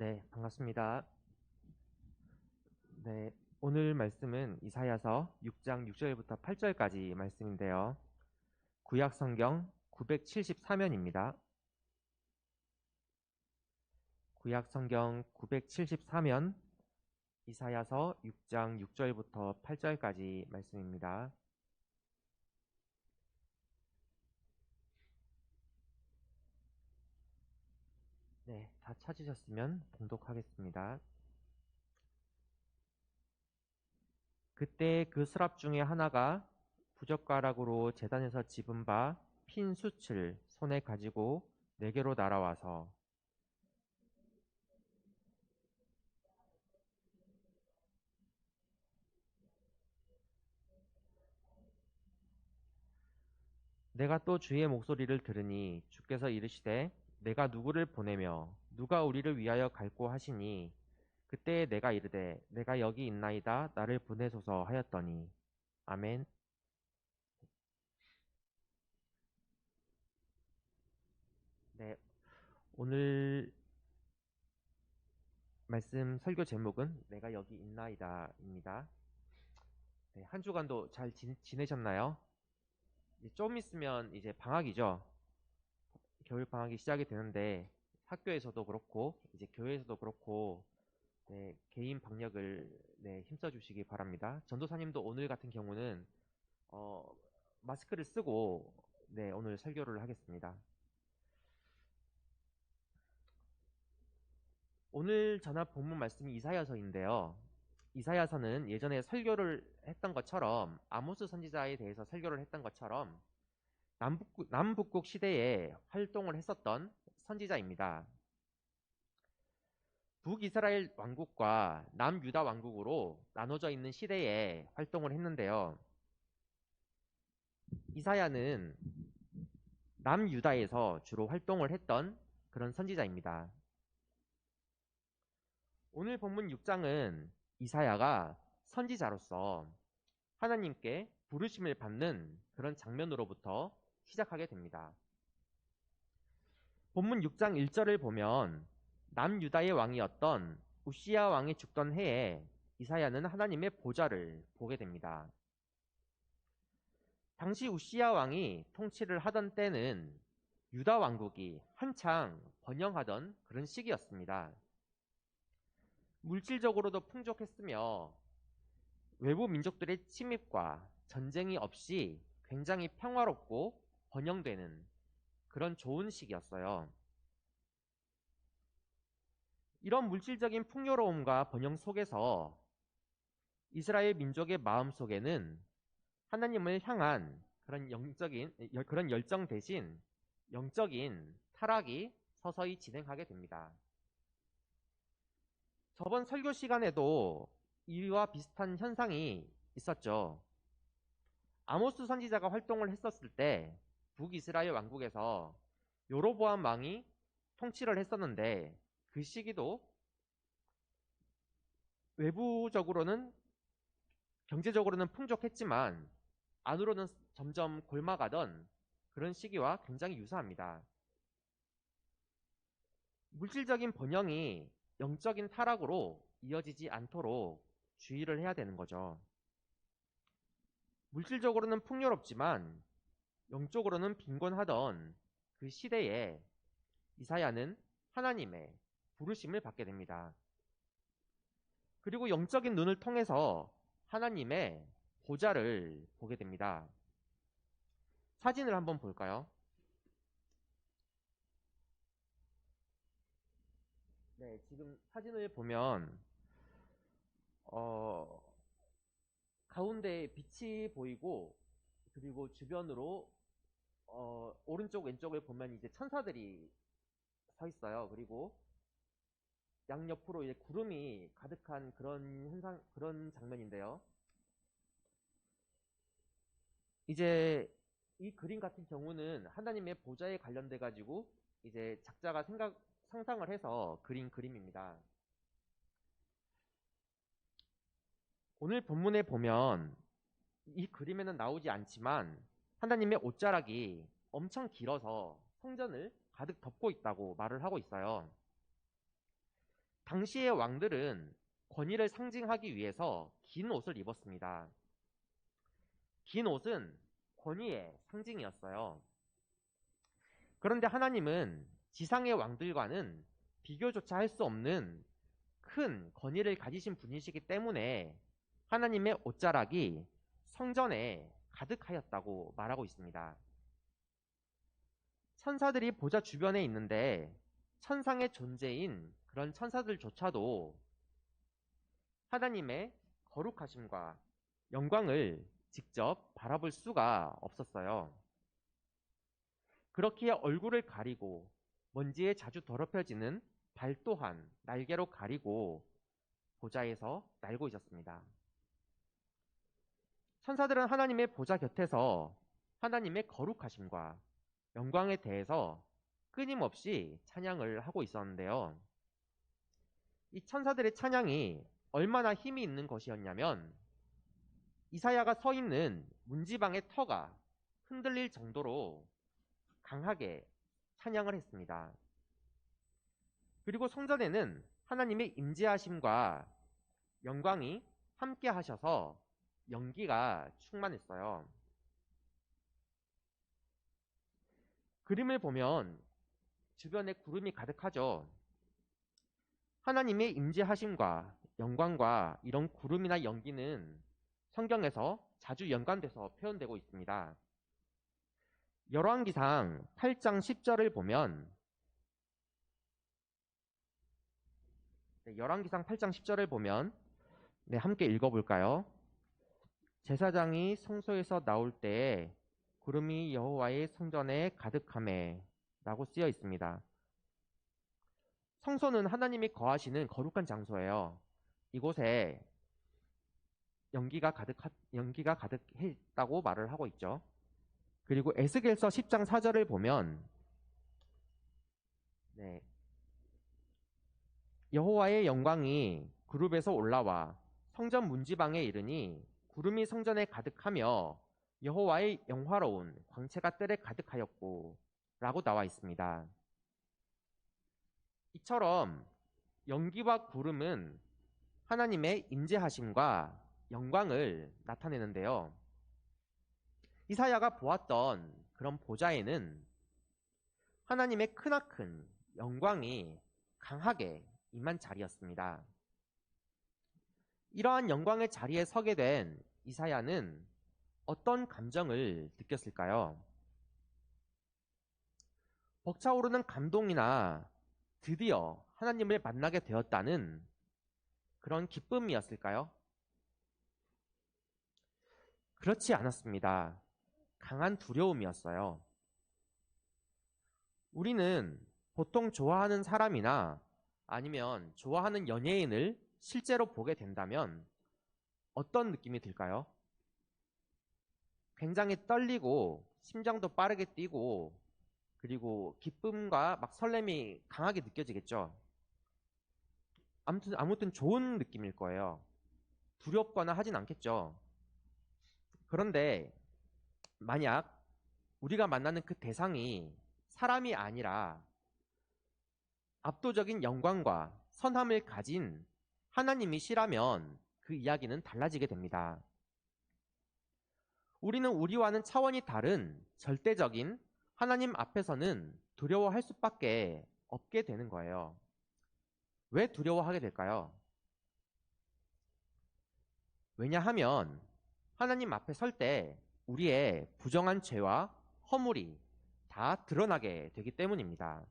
네, 반갑습니다. 네, 오늘 말씀은 이사야서 6장 6절부터 8절까지 말씀인데요. 구약 성경 974면입니다. 구약 성경 974면 이사야서 6장 6절부터 8절까지 말씀입니다. 네, 다 찾으셨으면 봉독하겠습니다. 그때 그 서랍 중에 하나가 부젓가락으로 제단에서 집은 바 핀 숯을 손에 가지고 내게로 날아와서 내가 또 주의 목소리를 들으니 주께서 이르시되 내가 누구를 보내며 누가 우리를 위하여 갈고 하시니 그때 내가 이르되 내가 여기 있나이다 나를 보내소서 하였더니 아멘. 네, 오늘 말씀 설교 제목은 내가 여기 있나이다입니다. 네, 한 주간도 잘 지내셨나요? 이제 좀 있으면 이제 방학이죠. 겨울 방학이 시작이 되는데 학교에서도 그렇고 이제 교회에서도 그렇고 네, 개인 방역을 네, 힘써 주시기 바랍니다. 전도사님도 오늘 같은 경우는 어, 마스크를 쓰고 네, 오늘 설교를 하겠습니다. 오늘 전합 본문 말씀이 이사야서인데요. 이사야서는 예전에 설교를 했던 것처럼 아모스 선지자에 대해서 설교를 했던 것처럼 남북국 시대에 활동을 했었던 선지자입니다. 북이스라엘 왕국과 남유다 왕국으로 나눠져 있는 시대에 활동을 했는데요. 이사야는 남유다에서 주로 활동을 했던 그런 선지자입니다. 오늘 본문 6장은 이사야가 선지자로서 하나님께 부르심을 받는 그런 장면으로부터 시작하게 됩니다. 본문 6장 1절을 보면 남유다의 왕이었던 우시야 왕이 죽던 해에 이사야는 하나님의 보좌를 보게 됩니다. 당시 우시야 왕이 통치를 하던 때는 유다 왕국이 한창 번영하던 그런 시기였습니다. 물질적으로도 풍족했으며 외부 민족들의 침입과 전쟁이 없이 굉장히 평화롭고 번영되는 그런 좋은 시기였어요. 이런 물질적인 풍요로움과 번영 속에서 이스라엘 민족의 마음 속에는 하나님을 향한 그런 열정 대신 영적인 타락이 서서히 진행하게 됩니다. 저번 설교 시간에도 이와 비슷한 현상이 있었죠. 아모스 선지자가 활동을 했었을 때 북이스라엘 왕국에서 요로보암 왕이 통치를 했었는데 그 시기도 외부적으로는 경제적으로는 풍족했지만 안으로는 점점 골마가던 그런 시기와 굉장히 유사합니다. 물질적인 번영이 영적인 타락으로 이어지지 않도록 주의를 해야 되는 거죠. 물질적으로는 풍요롭지만 영적으로는 빈곤하던 그 시대에 이사야는 하나님의 부르심을 받게 됩니다. 그리고 영적인 눈을 통해서 하나님의 보좌를 보게 됩니다. 사진을 한번 볼까요? 네, 지금 사진을 보면 어, 가운데 빛이 보이고 그리고 주변으로 오른쪽 왼쪽을 보면 이제 천사들이 서 있어요. 그리고 양옆으로 이제 구름이 가득한 그런 장면인데요. 이제 이 그림 같은 경우는 하나님의 보좌에 관련돼 가지고 이제 작자가 상상을 해서 그린 그림입니다. 오늘 본문에 보면 이 그림에는 나오지 않지만 하나님의 옷자락이 엄청 길어서 성전을 가득 덮고 있다고 말을 하고 있어요. 당시의 왕들은 권위를 상징하기 위해서 긴 옷을 입었습니다. 긴 옷은 권위의 상징이었어요. 그런데 하나님은 지상의 왕들과는 비교조차 할 수 없는 큰 권위를 가지신 분이시기 때문에 하나님의 옷자락이 성전에 가득하였다고 말하고 있습니다. 천사들이 보좌 주변에 있는데 천상의 존재인 그런 천사들조차도 하나님의 거룩하심과 영광을 직접 바라볼 수가 없었어요. 그렇기에 얼굴을 가리고 먼지에 자주 더럽혀지는 발 또한 날개로 가리고 보좌에서 날고 있었습니다. 천사들은 하나님의 보좌 곁에서 하나님의 거룩하심과 영광에 대해서 끊임없이 찬양을 하고 있었는데요. 이 천사들의 찬양이 얼마나 힘이 있는 것이었냐면 이사야가 서 있는 문지방의 터가 흔들릴 정도로 강하게 찬양을 했습니다. 그리고 성전에는 하나님의 임재하심과 영광이 함께 하셔서 연기가 충만했어요. 그림을 보면 주변에 구름이 가득하죠. 하나님의 임재하심과 영광과 이런 구름이나 연기는 성경에서 자주 연관돼서 표현되고 있습니다. 열왕기상 8장 10절을 보면 열왕기상 8장 10절을 보면 함께 읽어볼까요? 제사장이 성소에서 나올 때에 구름이 여호와의 성전에 가득하매 라고 쓰여 있습니다. 성소는 하나님이 거하시는 거룩한 장소예요. 이곳에 연기가 가득했다고 말을 하고 있죠. 그리고 에스겔서 10장 4절을 보면 여호와의 영광이 그룹에서 올라와 성전 문지방에 이르니 구름이 성전에 가득하며 여호와의 영화로운 광채가 뜰에 가득하였고 라고 나와 있습니다. 이처럼 연기와 구름은 하나님의 임재하심과 영광을 나타내는데요. 이사야가 보았던 그런 보좌에는 하나님의 크나큰 영광이 강하게 임한 자리였습니다. 이러한 영광의 자리에 서게 된 이사야는 어떤 감정을 느꼈을까요? 벅차오르는 감동이나 드디어 하나님을 만나게 되었다는 그런 기쁨이었을까요? 그렇지 않았습니다. 강한 두려움이었어요. 우리는 보통 좋아하는 사람이나 아니면 좋아하는 연예인을 실제로 보게 된다면 어떤 느낌이 들까요? 굉장히 떨리고 심장도 빠르게 뛰고 그리고 기쁨과 막 설렘이 강하게 느껴지겠죠. 아무튼 좋은 느낌일 거예요. 두렵거나 하진 않겠죠. 그런데 만약 우리가 만나는 그 대상이 사람이 아니라 압도적인 영광과 선함을 가진 하나님이시라면 그 이야기는 달라지게 됩니다. 우리는 우리와는 차원이 다른 절대적인 하나님 앞에서는 두려워할 수밖에 없게 되는 거예요. 왜 두려워하게 될까요? 왜냐하면 하나님 앞에 설 때 우리의 부정한 죄와 허물이 다 드러나게 되기 때문입니다.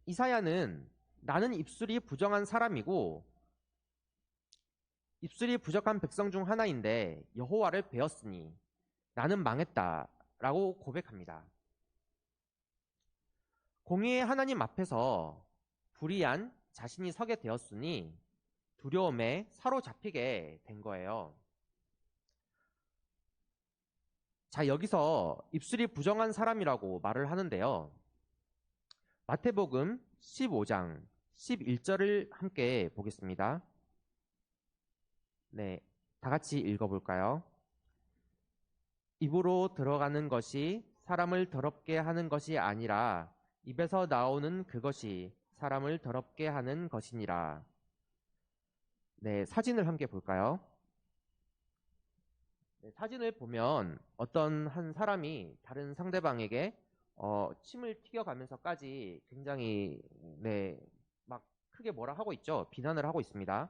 이사야는 나는 입술이 부정한 사람이고 입술이 부족한 백성 중 하나인데 여호와를 배었으니 나는 망했다 라고 고백합니다. 공의의 하나님 앞에서 불의한 자신이 서게 되었으니 두려움에 사로잡히게 된 거예요. 자, 여기서 입술이 부정한 사람이라고 말을 하는데요. 마태복음 15장 11절을 함께 보겠습니다. 다 같이 읽어볼까요? 입으로 들어가는 것이 사람을 더럽게 하는 것이 아니라 입에서 나오는 그것이 사람을 더럽게 하는 것이니라. 네, 사진을 함께 볼까요? 네, 사진을 보면 어떤 한 사람이 다른 상대방에게 침을 튀겨가면서까지 굉장히 네, 막 크게 뭐라 하고 있죠. 비난을 하고 있습니다.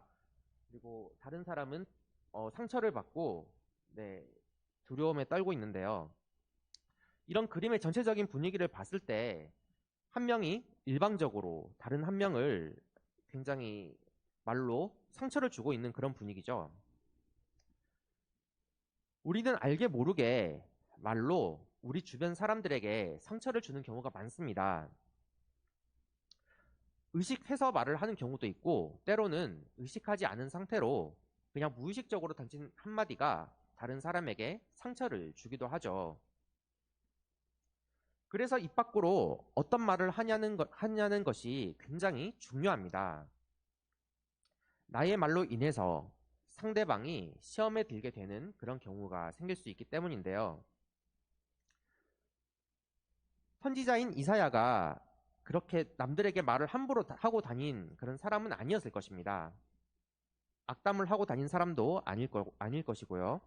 그리고 다른 사람은 상처를 받고 네, 두려움에 떨고 있는데요. 이런 그림의 전체적인 분위기를 봤을 때 한 명이 일방적으로 다른 한 명을 굉장히 말로 상처를 주고 있는 그런 분위기죠. 우리는 알게 모르게 말로 우리 주변 사람들에게 상처를 주는 경우가 많습니다. 의식해서 말을 하는 경우도 있고 때로는 의식하지 않은 상태로 그냥 무의식적으로 던진 한마디가 다른 사람에게 상처를 주기도 하죠. 그래서 입 밖으로 어떤 말을 하냐는 것이 굉장히 중요합니다. 나의 말로 인해서 상대방이 시험에 들게 되는 그런 경우가 생길 수 있기 때문인데요. 선지자인 이사야가 그렇게 남들에게 말을 함부로 하고 다닌 그런 사람은 아니었을 것입니다. 악담을 하고 다닌 사람도 아닐 것이고요.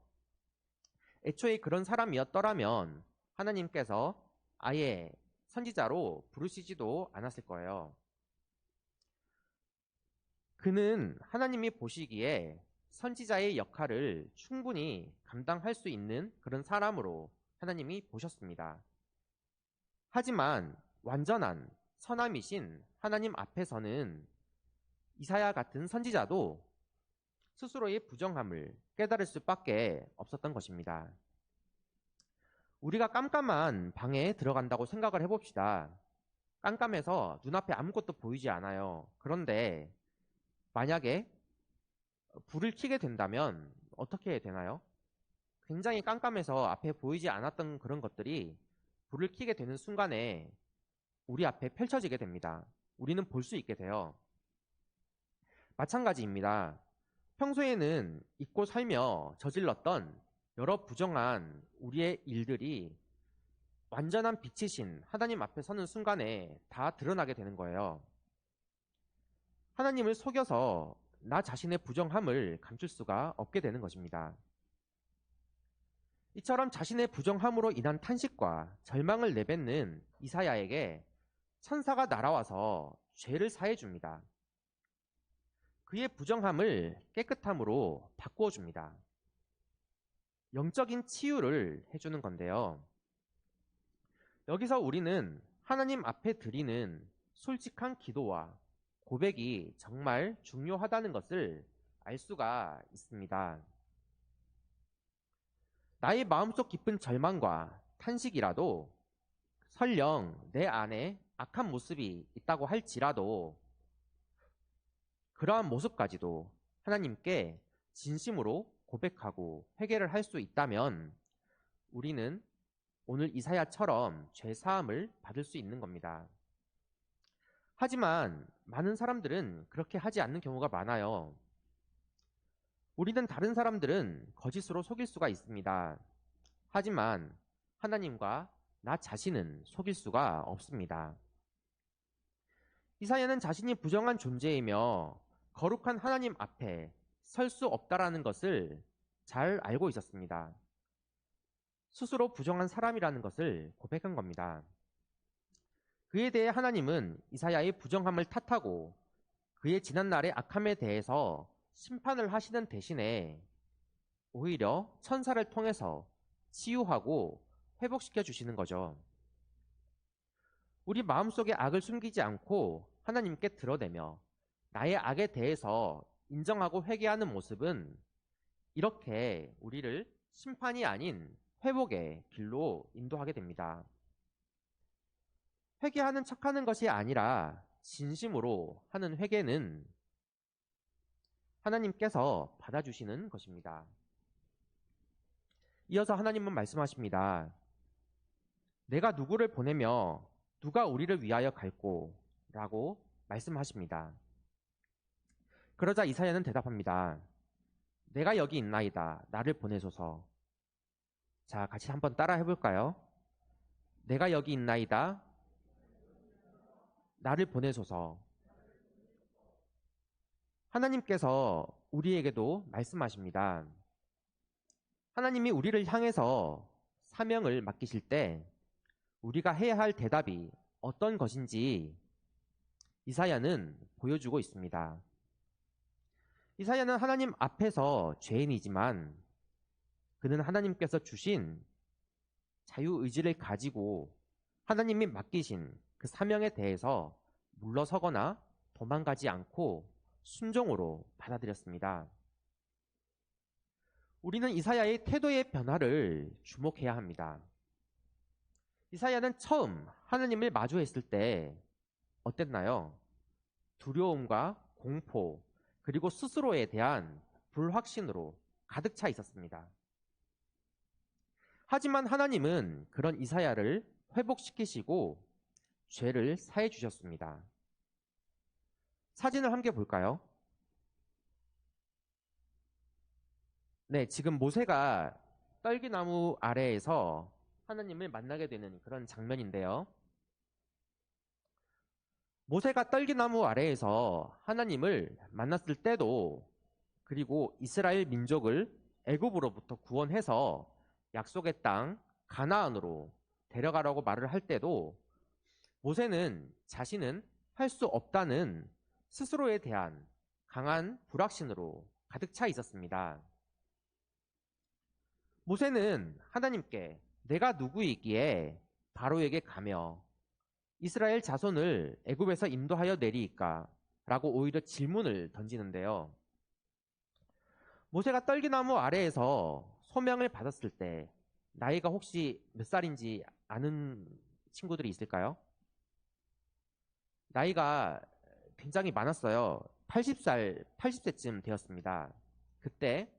애초에 그런 사람이었더라면 하나님께서 아예 선지자로 부르시지도 않았을 거예요. 그는 하나님이 보시기에 선지자의 역할을 충분히 감당할 수 있는 그런 사람으로 하나님이 보셨습니다. 하지만 완전한 선함이신 하나님 앞에서는 이사야 같은 선지자도 스스로의 부정함을 깨달을 수밖에 없었던 것입니다. 우리가 깜깜한 방에 들어간다고 생각을 해봅시다. 깜깜해서 눈앞에 아무것도 보이지 않아요. 그런데 만약에 불을 켜게 된다면 어떻게 되나요? 굉장히 깜깜해서 앞에 보이지 않았던 그런 것들이 불을 켜게 되는 순간에 우리 앞에 펼쳐지게 됩니다. 우리는 볼 수 있게 돼요. 마찬가지입니다. 평소에는 잊고 살며 저질렀던 여러 부정한 우리의 일들이 완전한 빛이신 하나님 앞에 서는 순간에 다 드러나게 되는 거예요. 하나님을 속여서 나 자신의 부정함을 감출 수가 없게 되는 것입니다. 이처럼 자신의 부정함으로 인한 탄식과 절망을 내뱉는 이사야에게 천사가 날아와서 죄를 사해 줍니다. 그의 부정함을 깨끗함으로 바꾸어 줍니다. 영적인 치유를 해주는 건데요. 여기서 우리는 하나님 앞에 드리는 솔직한 기도와 고백이 정말 중요하다는 것을 알 수가 있습니다. 나의 마음속 깊은 절망과 탄식이라도 설령 내 안에 악한 모습이 있다고 할지라도 그러한 모습까지도 하나님께 진심으로 고백하고 회개를 할 수 있다면 우리는 오늘 이사야처럼 죄 사함을 받을 수 있는 겁니다. 하지만 많은 사람들은 그렇게 하지 않는 경우가 많아요. 우리는 다른 사람들은 거짓으로 속일 수가 있습니다. 하지만 하나님과 나 자신은 속일 수가 없습니다. 이사야는 자신이 부정한 존재이며 거룩한 하나님 앞에 설 수 없다라는 것을 잘 알고 있었습니다. 스스로 부정한 사람이라는 것을 고백한 겁니다. 그에 대해 하나님은 이사야의 부정함을 탓하고 그의 지난날의 악함에 대해서 심판을 하시는 대신에 오히려 천사를 통해서 치유하고 회복시켜 주시는 거죠. 우리 마음속에 악을 숨기지 않고 하나님께 드러내며 나의 악에 대해서 인정하고 회개하는 모습은 이렇게 우리를 심판이 아닌 회복의 길로 인도하게 됩니다. 회개하는 척하는 것이 아니라 진심으로 하는 회개는 하나님께서 받아주시는 것입니다. 이어서 하나님은 말씀하십니다. 내가 누구를 보내며 누가 우리를 위하여 갈꼬? 라고 말씀하십니다. 그러자 이사야는 대답합니다. 내가 여기 있나이다. 나를 보내소서. 자, 같이 한번 따라 해볼까요? 내가 여기 있나이다. 나를 보내소서. 하나님께서 우리에게도 말씀하십니다. 하나님이 우리를 향해서 사명을 맡기실 때 우리가 해야 할 대답이 어떤 것인지 이사야는 보여주고 있습니다. 이사야는 하나님 앞에서 죄인이지만 그는 하나님께서 주신 자유의지를 가지고 하나님이 맡기신 그 사명에 대해서 물러서거나 도망가지 않고 순종으로 받아들였습니다. 우리는 이사야의 태도의 변화를 주목해야 합니다. 이사야는 처음 하나님을 마주했을 때 어땠나요? 두려움과 공포, 그리고 스스로에 대한 불확신으로 가득 차 있었습니다. 하지만 하나님은 그런 이사야를 회복시키시고 죄를 사해 주셨습니다. 사진을 함께 볼까요? 네, 지금 모세가 떨기나무 아래에서 하나님을 만나게 되는 그런 장면인데요. 모세가 떨기나무 아래에서 하나님을 만났을 때도, 그리고 이스라엘 민족을 애굽으로부터 구원해서 약속의 땅 가나안으로 데려가라고 말을 할 때도 모세는 자신은 할 수 없다는 스스로에 대한 강한 불확신으로 가득 차 있었습니다. 모세는 하나님께 내가 누구이기에 바로에게 가며 이스라엘 자손을 애굽에서 인도하여 내리이까? 라고 오히려 질문을 던지는데요. 모세가 떨기나무 아래에서 소명을 받았을 때 나이가 혹시 몇 살인지 아는 친구들이 있을까요? 나이가 굉장히 많았어요. 80세쯤 되었습니다. 그때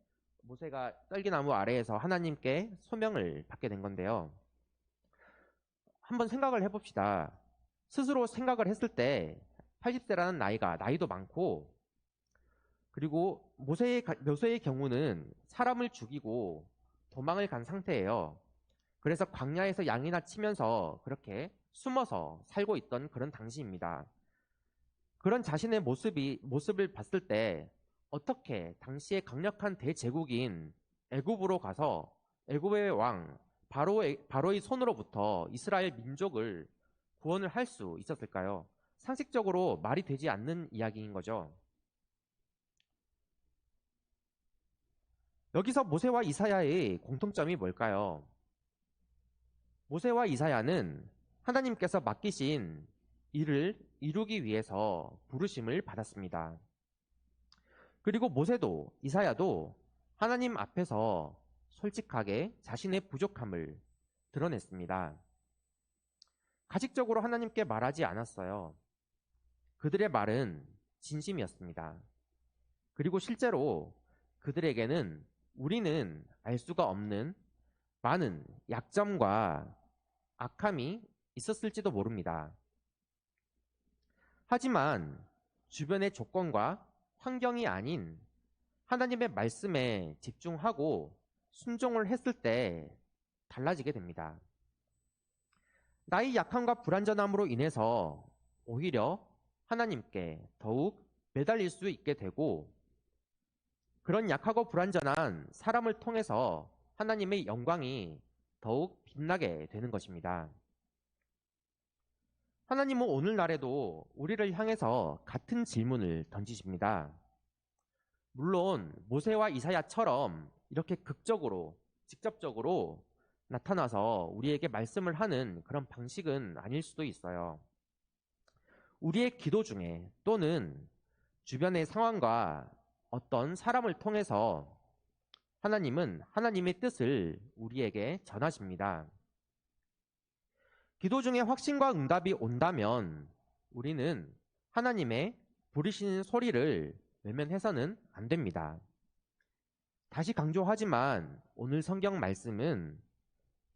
모세가 떨기나무 아래에서 하나님께 소명을 받게 된 건데요. 한번 생각을 해봅시다. 스스로 생각을 했을 때 80세라는 나이도 많고, 그리고 모세의 경우는 사람을 죽이고 도망을 간 상태예요. 그래서 광야에서 양이나 치면서 그렇게 숨어서 살고 있던 그런 당시입니다. 그런 자신의 모습을 봤을 때 어떻게 당시의 강력한 대제국인 애굽으로 가서 애굽의 왕 바로의 손으로부터 이스라엘 민족을 구원을 할 수 있었을까요? 상식적으로 말이 되지 않는 이야기인 거죠. 여기서 모세와 이사야의 공통점이 뭘까요? 모세와 이사야는 하나님께서 맡기신 일을 이루기 위해서 부르심을 받았습니다. 그리고 모세도 이사야도 하나님 앞에서 솔직하게 자신의 부족함을 드러냈습니다. 가식적으로 하나님께 말하지 않았어요. 그들의 말은 진심이었습니다. 그리고 실제로 그들에게는 우리는 알 수가 없는 많은 약점과 악함이 있었을지도 모릅니다. 하지만 주변의 조건과 환경이 아닌 하나님의 말씀에 집중하고 순종을 했을 때 달라지게 됩니다. 나의 약함과 불완전함으로 인해서 오히려 하나님께 더욱 매달릴 수 있게 되고, 그런 약하고 불완전한 사람을 통해서 하나님의 영광이 더욱 빛나게 되는 것입니다. 하나님은 오늘날에도 우리를 향해서 같은 질문을 던지십니다. 물론 모세와 이사야처럼 이렇게 극적으로 직접적으로 나타나서 우리에게 말씀을 하는 그런 방식은 아닐 수도 있어요. 우리의 기도 중에 또는 주변의 상황과 어떤 사람을 통해서 하나님은 하나님의 뜻을 우리에게 전하십니다. 기도 중에 확신과 응답이 온다면 우리는 하나님의 부르시는 소리를 외면해서는 안 됩니다. 다시 강조하지만 오늘 성경 말씀은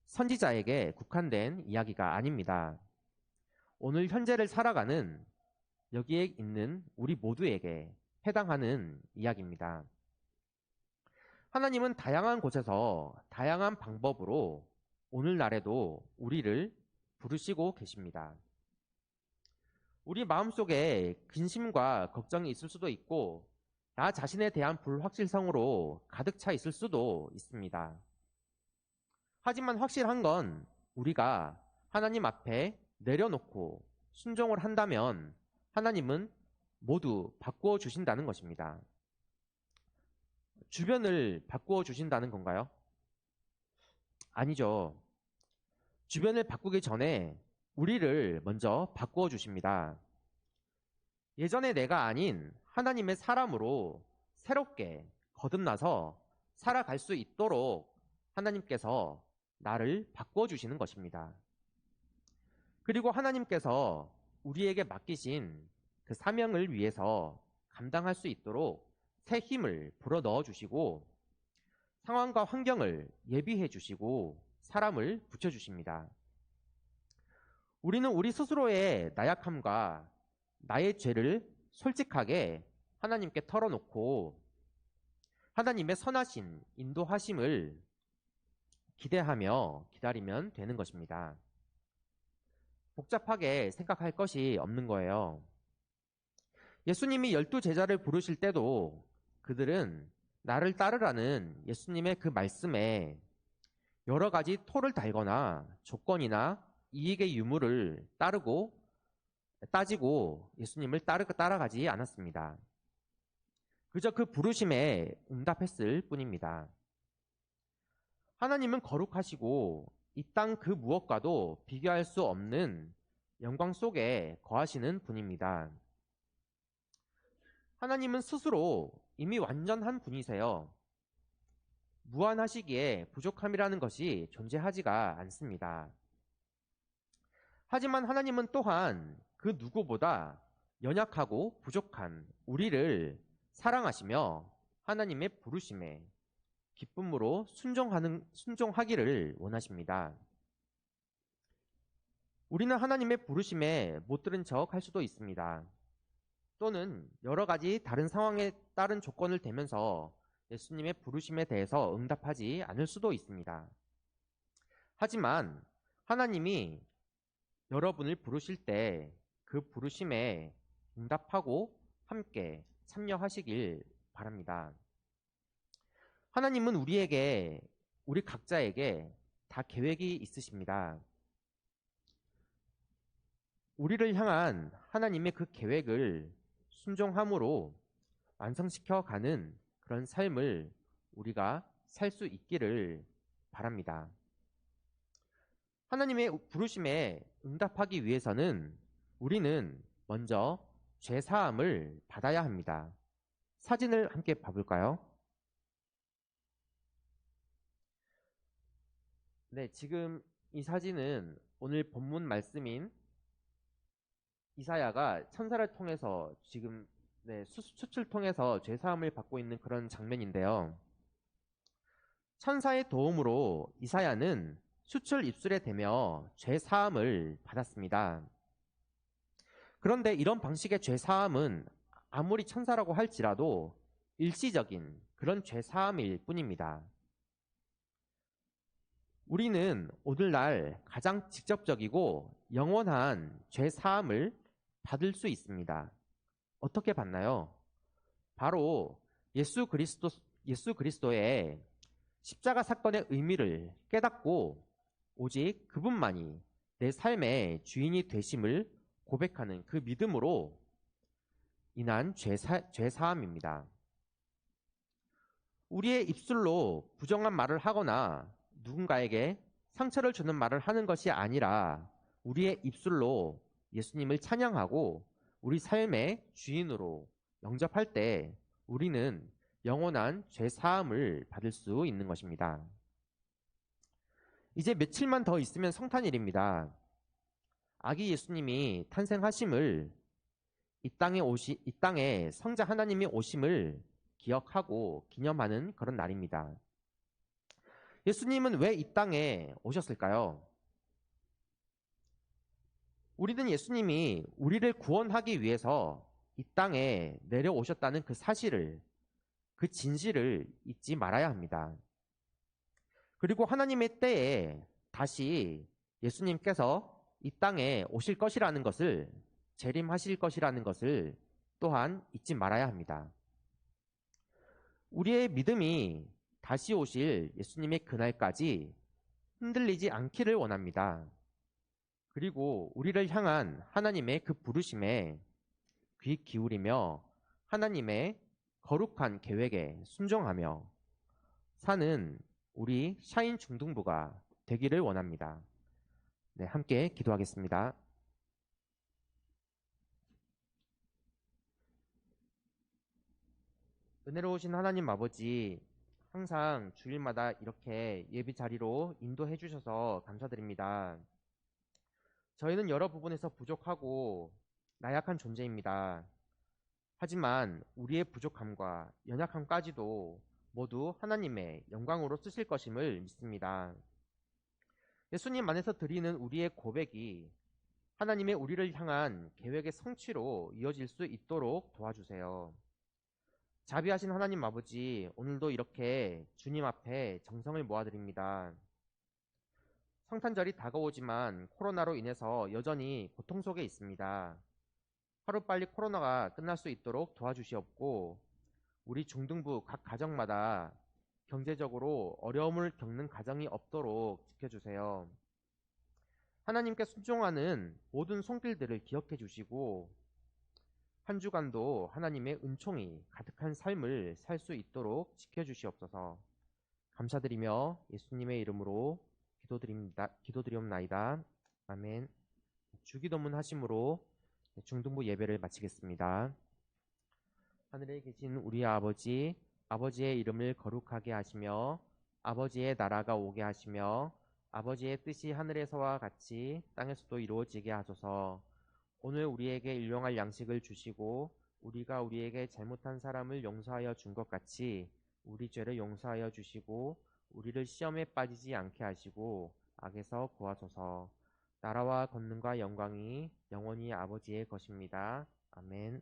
선지자에게 국한된 이야기가 아닙니다. 오늘 현재를 살아가는 여기에 있는 우리 모두에게 해당하는 이야기입니다. 하나님은 다양한 곳에서 다양한 방법으로 오늘날에도 우리를 부르시고 계십니다. 우리 마음속에 근심과 걱정이 있을 수도 있고 나 자신에 대한 불확실성으로 가득 차 있을 수도 있습니다. 하지만 확실한 건 우리가 하나님 앞에 내려놓고 순종을 한다면 하나님은 모두 바꾸어 주신다는 것입니다. 주변을 바꾸어 주신다는 건가요? 아니죠. 주변을 바꾸기 전에 우리를 먼저 바꾸어 주십니다. 예전에 내가 아닌 하나님의 사람으로 새롭게 거듭나서 살아갈 수 있도록 하나님께서 나를 바꾸어 주시는 것입니다. 그리고 하나님께서 우리에게 맡기신 그 사명을 위해서 감당할 수 있도록 새 힘을 불어 넣어 주시고 상황과 환경을 예비해 주시고 사람을 붙여 주십니다. 우리는 우리 스스로의 나약함과 나의 죄를 솔직하게 하나님께 털어놓고 하나님의 선하신 인도하심을 기대하며 기다리면 되는 것입니다. 복잡하게 생각할 것이 없는 거예요. 예수님이 12제자를 부르실 때도 그들은 나를 따르라는 예수님의 그 말씀에 여러 가지 토를 달거나 조건이나 이익의 유무를 따지고 예수님을 따라가지 않았습니다. 그저 그 부르심에 응답했을 뿐입니다. 하나님은 거룩하시고 이 땅 그 무엇과도 비교할 수 없는 영광 속에 거하시는 분입니다. 하나님은 스스로 이미 완전한 분이세요. 무한하시기에 부족함이라는 것이 존재하지가 않습니다. 하지만 하나님은 또한 그 누구보다 연약하고 부족한 우리를 사랑하시며 하나님의 부르심에 기쁨으로 순종하기를 원하십니다. 우리는 하나님의 부르심에 못 들은 척 할 수도 있습니다. 또는 여러 가지 다른 상황에 따른 조건을 대면서 예수님의 부르심에 대해서 응답하지 않을 수도 있습니다. 하지만 하나님이 여러분을 부르실 때 그 부르심에 응답하고 함께 참여하시길 바랍니다. 하나님은 우리 각자에게 다 계획이 있으십니다. 우리를 향한 하나님의 그 계획을 순종함으로 완성시켜 가는 그런 삶을 우리가 살 수 있기를 바랍니다. 하나님의 부르심에 응답하기 위해서는 우리는 먼저 죄 사함을 받아야 합니다. 사진을 함께 봐볼까요? 네, 지금 이 사진은 오늘 본문 말씀인 이사야가 천사를 통해서 지금 수치를 통해서 죄 사함을 받고 있는 그런 장면인데요. 천사의 도움으로 이사야는 수출 입술에 대며 죄 사함을 받았습니다. 그런데 이런 방식의 죄 사함은 아무리 천사라고 할지라도 일시적인 그런 죄 사함일 뿐입니다. 우리는 오늘날 가장 직접적이고 영원한 죄 사함을 받을 수 있습니다. 어떻게 받나요? 바로 예수 그리스도의 십자가 사건의 의미를 깨닫고 오직 그분만이 내 삶의 주인이 되심을 고백하는 그 믿음으로 인한 죄 사함입니다. 우리의 입술로 부정한 말을 하거나 누군가에게 상처를 주는 말을 하는 것이 아니라 우리의 입술로 예수님을 찬양하고 우리 삶의 주인으로 영접할 때 우리는 영원한 죄 사함을 받을 수 있는 것입니다. 이제 며칠만 더 있으면 성탄일입니다. 아기 예수님이 탄생하심을 이 땅에 성자 하나님이 오심을 기억하고 기념하는 그런 날입니다. 예수님은 왜 이 땅에 오셨을까요? 우리는 예수님이 우리를 구원하기 위해서 이 땅에 내려오셨다는 그 사실을, 그 진실을 잊지 말아야 합니다. 그리고 하나님의 때에 다시 예수님께서 이 땅에 오실 것이라는 것을 재림하실 것이라는 것을 또한 잊지 말아야 합니다. 우리의 믿음이 다시 오실 예수님의 그날까지 흔들리지 않기를 원합니다. 그리고 우리를 향한 하나님의 그 부르심에 귀 기울이며 하나님의 거룩한 계획에 순종하며 사는 우리 샤인 중등부가 되기를 원합니다. 네, 함께 기도하겠습니다. 은혜로우신 하나님 아버지, 항상 주일마다 이렇게 예배 자리로 인도해 주셔서 감사드립니다. 저희는 여러 부분에서 부족하고 나약한 존재입니다. 하지만 우리의 부족함과 연약함까지도 모두 하나님의 영광으로 쓰실 것임을 믿습니다. 예수님 안에서 드리는 우리의 고백이 하나님의 우리를 향한 계획의 성취로 이어질 수 있도록 도와주세요. 자비하신 하나님 아버지, 오늘도 이렇게 주님 앞에 정성을 모아드립니다. 성탄절이 다가오지만 코로나로 인해서 여전히 고통 속에 있습니다. 하루빨리 코로나가 끝날 수 있도록 도와주시옵고 우리 중등부 각 가정마다 경제적으로 어려움을 겪는 가정이 없도록 지켜주세요. 하나님께 순종하는 모든 손길들을 기억해 주시고 한 주간도 하나님의 은총이 가득한 삶을 살 수 있도록 지켜주시옵소서. 감사드리며 예수님의 이름으로 기도드리옵나이다. 아멘. 주기도문 하심으로 중등부 예배를 마치겠습니다. 하늘에 계신 우리 아버지, 아버지의 이름을 거룩하게 하시며 아버지의 나라가 오게 하시며 아버지의 뜻이 하늘에서와 같이 땅에서도 이루어지게 하소서. 오늘 우리에게 일용할 양식을 주시고 우리가 우리에게 잘못한 사람을 용서하여 준 것 같이 우리 죄를 용서하여 주시고 우리를 시험에 빠지지 않게 하시고 악에서 구하소서. 나라와 권능과 영광이 영원히 아버지의 것입니다. 아멘.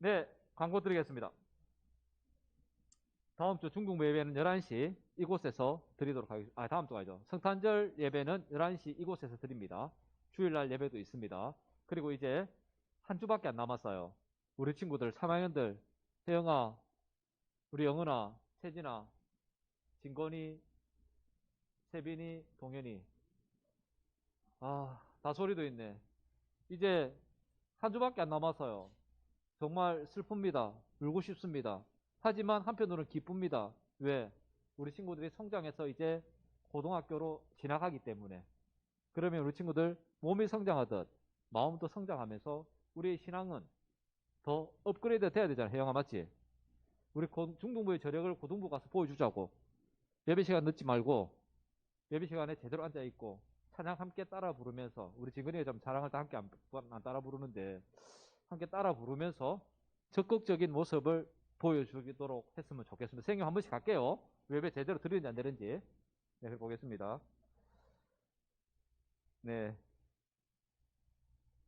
네, 광고 드리겠습니다. 다음 주 중국 예배는 11시 이곳에서 드리도록 하겠습니다. 다음 주가 아니죠. 성탄절 예배는 11시 이곳에서 드립니다. 주일날 예배도 있습니다. 그리고 이제 한 주밖에 안 남았어요. 우리 친구들 3학년들 혜영아, 우리 영은아, 채진아, 진건이, 세빈이, 동현이, 다솔이도 있네. 이제 한 주밖에 안 남았어요. 정말 슬픕니다. 울고 싶습니다. 하지만 한편으로는 기쁩니다. 왜? 우리 친구들이 성장해서 이제 고등학교로 진학하기 때문에. 그러면 우리 친구들 몸이 성장하듯 마음도 성장하면서 우리의 신앙은 더 업그레이드 돼야 되잖아. 혜영아, 맞지? 우리 중등부의 저력을 고등부 가서 보여주자고. 예배 시간 늦지 말고 예배 시간에 제대로 앉아있고 찬양 함께 따라 부르면서, 우리 지근이가 좀 자랑할 때 함께 안 따라 부르는데 함께 따라 부르면서 적극적인 모습을 보여주도록 했으면 좋겠습니다. 선생님 한 번씩 갈게요. 예배 제대로 드리는지 안 되는지. 네, 보겠습니다. 네,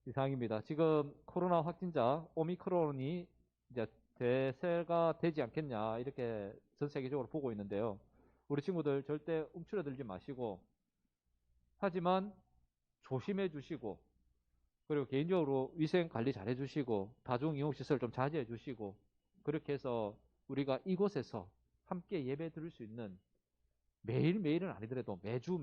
이상입니다. 지금 코로나 확진자 오미크론이 이제 대세가 되지 않겠냐, 이렇게 전 세계적으로 보고 있는데요. 우리 친구들 절대 움츠러들지 마시고, 하지만 조심해 주시고, 그리고 개인적으로 위생 관리 잘 해주시고 다중이용시설 좀 자제해 주시고, 그렇게 해서 우리가 이곳에서 함께 예배 드릴 수 있는, 매일매일은 아니더라도 매주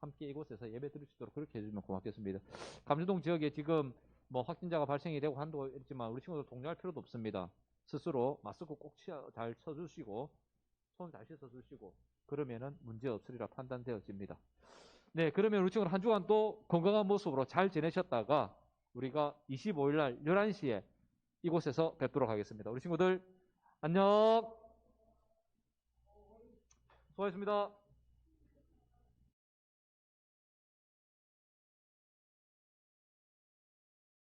함께 이곳에서 예배 드릴 수 있도록 그렇게 해주면 고맙겠습니다. 감주동 지역에 지금 뭐 확진자가 발생이 되고 한다고 했지만 우리 친구들 동요할 필요도 없습니다. 스스로 마스크 꼭 잘 쳐주시고 손 잘 씻어주시고 그러면은 문제 없으리라 판단되어집니다. 네, 그러면 우리 친구들 한 주간 또 건강한 모습으로 잘 지내셨다가 우리가 25일 날 11시에 이곳에서 뵙도록 하겠습니다. 우리 친구들 안녕. 수고하셨습니다.